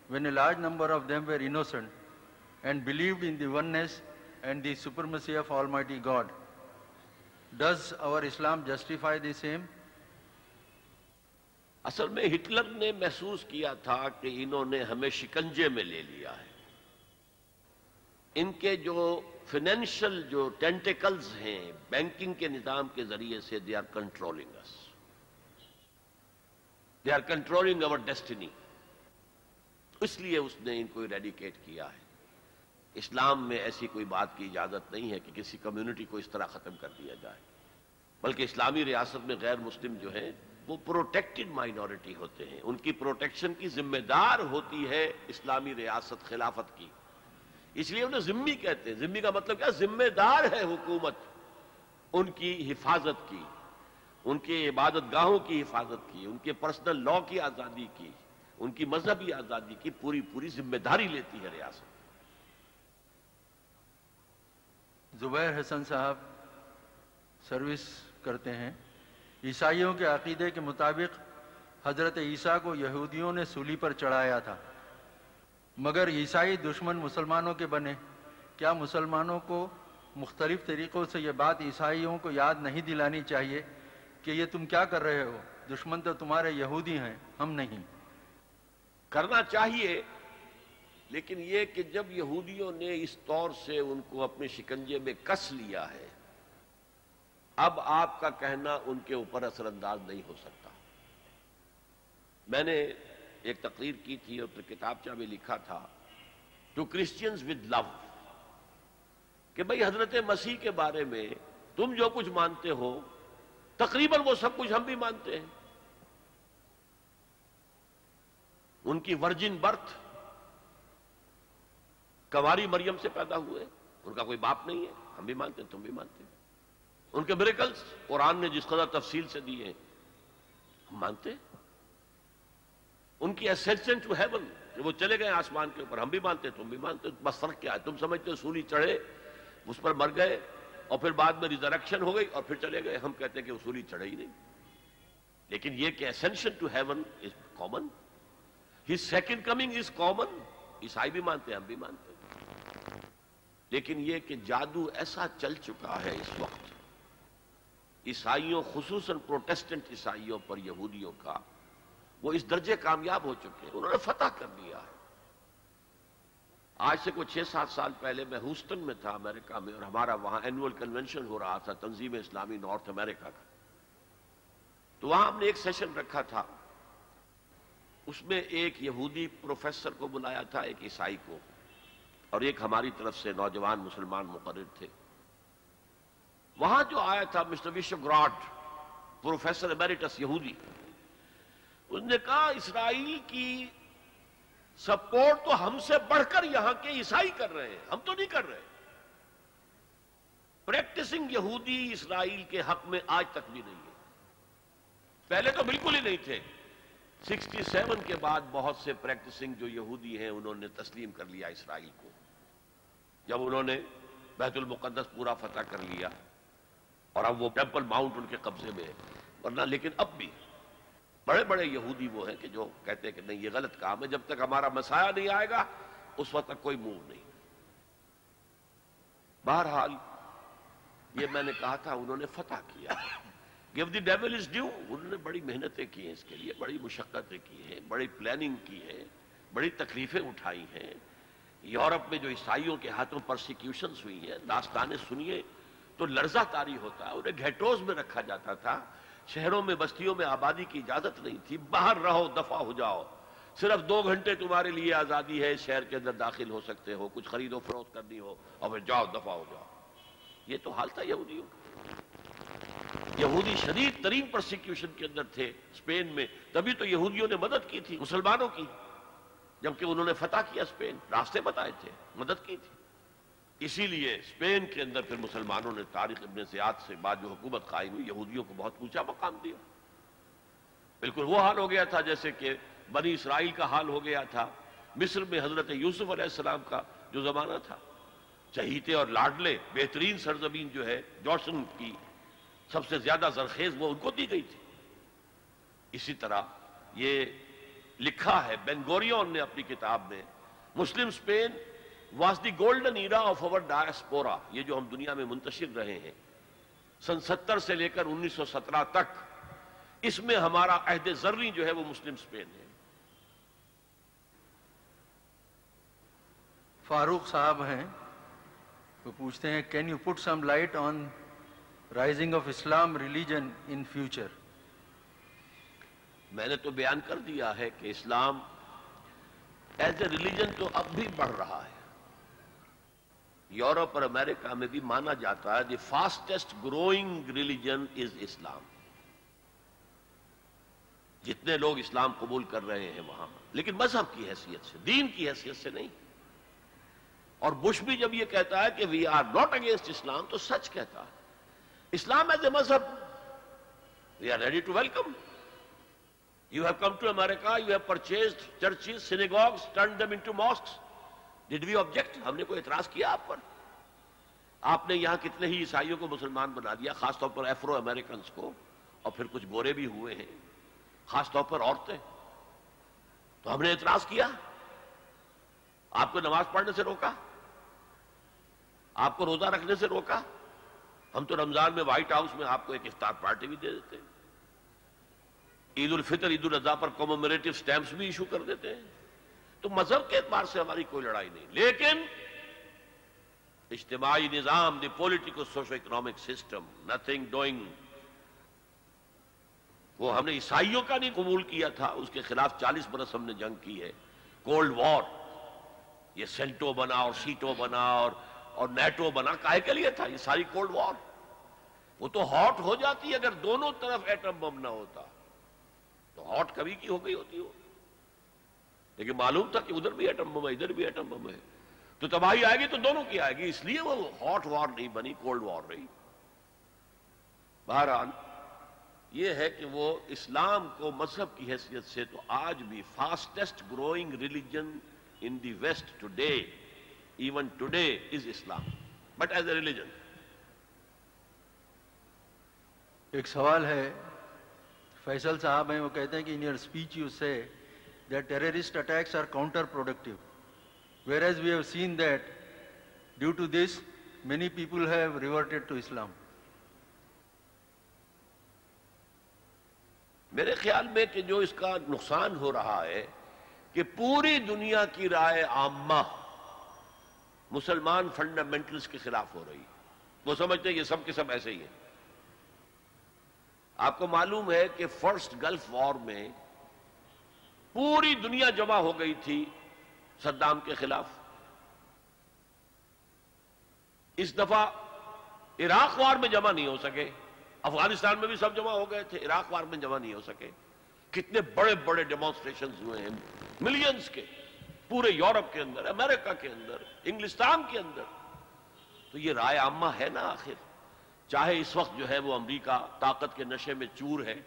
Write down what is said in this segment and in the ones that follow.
when a large number of them were innocent and believed in the oneness and the supremacy of Almighty God. Does our Islam justify the same? اصل میں Hitler نے محسوس کیا تھا کہ انہوں نے ہمیں شکنجے میں لے لیا ہے. ان کے جو فائنینشل جو ٹینٹیکلز ہیں بینکنگ کے نظام کے ذریعے سے they are controlling us. They are controlling our destiny. اس لیے اس نے ان کو ایریڈیکیٹ کیا ہے. اسلام میں ایسی کوئی بات کی اجازت نہیں ہے کہ کسی کمیونٹی کو اس طرح ختم کر دیا جائے، بلکہ اسلامی ریاست میں غیر مسلم جو ہیں وہ پروٹیکٹڈ مائنورٹی ہوتے ہیں. ان کی پروٹیکشن کی ذمہ دار ہوتی ہے اسلامی ریاست خلافت کی. اس لیے انہیں ذمہ کہتے ہیں. ذمہ کا مطلب کیا؟ ذمہ دار ہے حکومت ان کی حفاظت کی، ان کے عبادت گاہوں کی حفاظت کی، ان کے پرسنل لا کی آزادی کی، ان کی مذہبی آزادی کی پوری ذمہ داری لیتی ہے ریاست. زبیر حسن صاحب سروس کرتے ہیں. عیسائیوں کے عقیدے کے مطابق حضرت عیسیٰ کو یہودیوں نے سولی پر چڑھایا تھا، مگر عیسائی دشمن مسلمانوں کے بنے. کیا مسلمانوں کو مختلف طریقوں سے یہ بات عیسائیوں کو یاد نہیں دلانی چاہیے کہ یہ تم کیا کر رہے ہو؟ دشمن تو تمہارے یہودی ہیں، ہم نہیں. کرنا چاہیے، لیکن یہ کہ جب یہودیوں نے اس طور سے ان کو اپنے شکنجے میں کس لیا ہے، اب آپ کا کہنا ان کے اوپر اثر انداز نہیں ہو سکتا. میں نے ایک تقریر کی تھی اور کتابچہ میں لکھا تھا ٹو کرسچینز ود لو، کہ بھئی حضرت مسیح کے بارے میں تم جو کچھ مانتے ہو تقریباً وہ سب کچھ ہم بھی مانتے ہیں. ان کی ورجن برتھ، کنواری مریم سے پیدا ہوئے، ان کا کوئی باپ نہیں ہے، ہم بھی مانتے ہیں، تم بھی مانتے ہیں. ان کے میریکلز قرآن نے جس قدر تفصیل سے دیے ہیں ہم مانتے ہیں. ان کی اسینشن ٹو ہیون کہ وہ چلے گئے آسمان کے اوپر، ہم بھی مانتے ہیں، تم بھی مانتے ہیں. بس فرق کیا ہے؟ تم سمجھتے ہو سولی چڑھے، اس پر مر گئے اور پھر بعد میں ریزریکشن ہو گئی اور پھر چلے گئے. ہم کہتے ہیں کہ سولی چڑھے ہی نہیں. لیکن یہ کہ ascension to heaven is common, his second coming is common. عیسائی بھی مانتے ہیں، ہم بھی مانتے ہیں. لیکن یہ کہ جادو ایسا چل چکا ہے اس وقت عیسائیوں، خصوصاً پروٹیسٹنٹ عیسائیوں پر یہودیوں کا، وہ اس درجے کامیاب ہو چکے ہیں، انہوں نے فتح کر لیا ہے. آج سے کوئی 6-7 سال پہلے میں ہیوسٹن میں تھا امریکہ میں، اور ہمارا وہاں اینول کنونشن ہو رہا تھا تنظیم اسلامی نارتھ امریکہ کا. تو وہاں ہم نے ایک سیشن رکھا تھا، اس میں ایک یہودی پروفیسر کو بلایا تھا، ایک عیسائی کو، اور ایک ہماری طرف سے نوجوان مسلمان مقرر تھے. وہاں جو آیا تھا مسٹر وشو گراڈ، پروفیسر ایمیریٹس یہودی، اس نے کہا اسرائیل کی سپورٹ تو ہم سے بڑھ کر یہاں کے عیسائی کر رہے ہیں، ہم تو نہیں کر رہے. پریکٹسنگ یہودی اسرائیل کے حق میں آج تک بھی نہیں ہے. پہلے تو بالکل ہی نہیں تھے. 67 کے بعد بہت سے پریکٹسنگ جو یہودی ہیں انہوں نے تسلیم کر لیا اسرائیل کو، جب انہوں نے بیت المقدس پورا فتح کر لیا اور اب وہ ٹیمپل ماؤنٹ ان کے قبضے میں ہے. ورنہ لیکن اب بھی بڑے بڑے یہودی وہ ہیں کہ جو کہتے ہیں کہ نہیں یہ غلط کام ہے، جب تک ہمارا مسیح نہیں آئے گا اس وقت تک کوئی موو نہیں. بہرحال یہ میں نے کہا تھا انہوں نے فتح کیا. Give the dual is due. انہوں نے بڑی محنتیں کی ہیں اس کے لیے، بڑی مشقتیں کی ہیں، بڑی پلاننگ کی ہے، بڑی تکلیفیں اٹھائی ہیں. یورپ میں جو عیسائیوں کے ہاتھوں پرسیکیوشنز ہوئی ہیں، داستانیں سنیے تو لرزہ طاری ہوتا ہے. انہیں گھیٹوز میں رکھا جاتا تھا، شہروں میں بستیوں میں آبادی کی اجازت نہیں تھی. باہر رہو، دفع ہو جاؤ، صرف 2 گھنٹے تمہارے لیے آزادی ہے، شہر کے اندر داخل ہو سکتے ہو، کچھ خرید و فروخت کرنی ہو اور پھر جاؤ، دفع ہو جاؤ. یہ تو حال تھا یہودیوں کا. یہودی شدید ترین پرسیکیوشن کے اندر تھے اسپین میں. تبھی تو یہودیوں نے مدد کی تھی مسلمانوں کی، جبکہ انہوں نے فتح کیا اسپین، راستے بتائے تھے، مدد کی تھی. اسی لیے اسپین کے اندر پھر مسلمانوں نے طارق ابن زیاد سے بعد جو حکومت قائم ہوئی، یہودیوں کو بہت اونچا مقام دیا. بالکل وہ حال ہو گیا تھا جیسے کہ بنی اسرائیل کا حال ہو گیا تھا مصر میں حضرت یوسف علیہ السلام کا جو زمانہ تھا. چہیتے اور لاڈلے بہترین سرزمین جو ہے جوشن کی سب سے زیادہ زرخیز وہ ان کو دی گئی تھی. اسی طرح یہ لکھا ہے بین گوریون نے اپنی کتاب میں، Muslim Spain was the golden era of our diaspora. یہ جو ہم دنیا میں منتشر رہے ہیں سن 70 سے لے کر 1917 تک، اس میں ہمارا عہد زرعی جو ہے وہ مسلم اسپین ہے. فاروق صاحب ہیں، وہ پوچھتے ہیں can you put some light on rising of Islam religion in future? میں نے تو بیان کر دیا ہے کہ اسلام ایز اے ریلیجن تو اب بھی بڑھ رہا ہے. یورپ اور امریکہ میں بھی مانا جاتا ہے the fastest growing religion is Islam. جتنے لوگ اسلام قبول کر رہے ہیں وہاں، لیکن مذہب کی حیثیت سے، دین کی حیثیت سے نہیں. اور بش بھی جب یہ کہتا ہے کہ we are not against Islam تو سچ کہتا ہے. اسلام ایز اے مذہب we are ready to welcome. You have come to America, you have purchased churches, synagogues, turned them into mosques. Did we object? ہم نے کوئی اعتراض کیا آپ پر؟ آپ نے یہاں کتنے ہی عیسائیوں کو مسلمان بنا دیا، خاص طور پر ایفرو امریکنز کو، اور پھر کچھ گورے بھی ہوئے ہیں، خاص طور پر عورتیں. تو ہم نے اعتراض کیا؟ آپ کو نماز پڑھنے سے روکا؟ آپ کو روزہ رکھنے سے روکا؟ ہم تو رمضان میں وائٹ ہاؤس میں آپ کو ایک افطار پارٹی بھی دے دیتے ہیں. عید الفطر عید الاضحیٰ پر کومومیریٹو سٹیمپس بھی ایشو کر دیتے ہیں. تو مذہب کے اعتبار سے ہماری کوئی لڑائی نہیں، لیکن اجتماعی نظام، the political socio economic system, nothing doing, وہ ہم نے عیسائیوں کا نہیں قبول کیا تھا، اس کے خلاف 40 برس ہم نے جنگ کی ہے. کولڈ وار، یہ سینٹو بنا اور سیٹو بنا اور نیٹو بنا، کاہے کے لیے تھا یہ ساری کولڈ وار؟ وہ تو ہاٹ ہو جاتی اگر دونوں طرف ایٹم بم نہ ہوتا، تو ہاٹ کبھی کی ہو گئی ہوتی ہو. لیکن معلوم تھا کہ ادھر بھی ایٹم بم ہے ادھر بھی ایٹم بم ہے، تو تباہی آئے گی تو دونوں کی آئے گی، اس لیے وہ ہاٹ وار نہیں بنی، کولڈ وار رہی. بہرحال یہ ہے کہ وہ اسلام کو مذہب کی حیثیت سے تو آج بھی fastest growing religion in the west today, even today is Islam, but as a religion. ایک سوال ہے، فیصل صاحب ہیں، وہ کہتے ہیں کہ ان یور اسپیچ یو سے that terrorist attacks are counterproductive, whereas we have seen that due to this many people have reverted to Islam. میرے خیال میں کہ جو اس کا نقصان ہو رہا ہے کہ پوری دنیا کی رائے عامہ مسلمان فنڈامنٹلز کے خلاف ہو رہی ہے. وہ سمجھتے ہیں یہ سب کے سب ایسے ہی ہیں. آپ کو معلوم ہے کہ فرسٹ گلف وار میں پوری دنیا جمع ہو گئی تھی صدام کے خلاف. اس دفعہ عراق وار میں جمع نہیں ہو سکے، افغانستان میں بھی سب جمع ہو گئے تھے، عراق وار میں جمع نہیں ہو سکے. کتنے بڑے بڑے ڈیمانسٹریشنز ہوئے ہیں، ملینز کے، پورے یورپ کے اندر، امریکہ کے اندر، انگلستان کے اندر. تو یہ رائے عامہ ہے نا آخر. چاہے اس وقت جو ہے وہ امریکہ طاقت کے نشے میں چور ہے،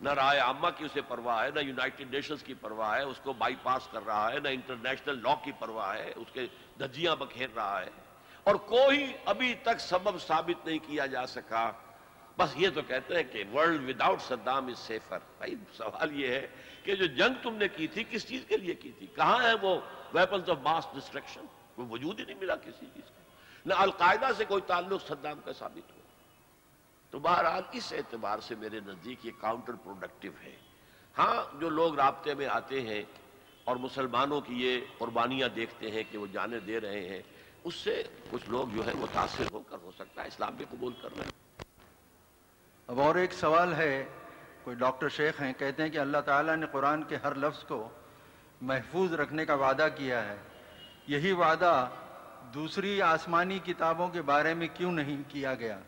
نہ رائے عامہ کی اسے پرواہ ہے، نہ یونائٹڈ نیشنز کی پرواہ ہے، اس کو بائی پاس کر رہا ہے، نہ انٹرنیشنل لا کی پرواہ ہے، اس کے دھجیاں بکھیر رہا ہے، اور کوئی ابھی تک سبب ثابت نہیں کیا جا سکا. بس یہ تو کہتے ہیں کہ ورلڈ وداؤٹ صدام از سیفر. بھائی سوال یہ ہے کہ جو جنگ تم نے کی تھی کس چیز کے لیے کی تھی؟ کہاں ہے وہ ویپنز آف ماس ڈسٹرکشن؟ کوئی وجود ہی نہیں ملا کسی چیز کا. نہ القاعدہ سے کوئی تعلق صدام کا ثابت ہو. تو بہرحال اس اعتبار سے میرے نزدیک یہ کاؤنٹر پروڈکٹیو ہے. ہاں جو لوگ رابطے میں آتے ہیں اور مسلمانوں کی یہ قربانیاں دیکھتے ہیں کہ وہ جانیں دے رہے ہیں، اس سے کچھ لوگ جو ہے متاثر ہو کر ہو سکتا ہے اسلام بھی قبول کر رہے ہیں. اب اور ایک سوال ہے، کوئی ڈاکٹر شیخ ہیں، کہتے ہیں کہ اللہ تعالیٰ نے قرآن کے ہر لفظ کو محفوظ رکھنے کا وعدہ کیا ہے، یہی وعدہ دوسری آسمانی کتابوں کے بارے میں کیوں نہیں کیا گیا؟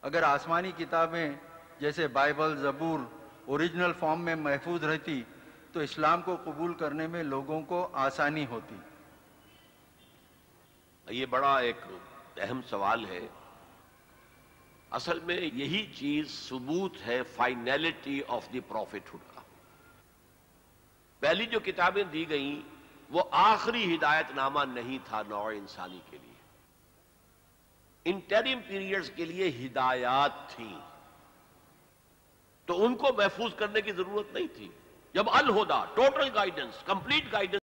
اگر آسمانی کتابیں جیسے بائبل، زبور اوریجنل فارم میں محفوظ رہتی تو اسلام کو قبول کرنے میں لوگوں کو آسانی ہوتی. یہ بڑا ایک اہم سوال ہے. اصل میں یہی چیز ثبوت ہے finality of the prophethood کا. پہلی جو کتابیں دی گئیں وہ آخری ہدایت نامہ نہیں تھا نوع انسانی کے لیے، انٹرم پیریڈز کے لیے ہدایات تھیں، تو ان کو محفوظ کرنے کی ضرورت نہیں تھی. جب الہدا ٹوٹل گائیڈنس، کمپلیٹ گائیڈنس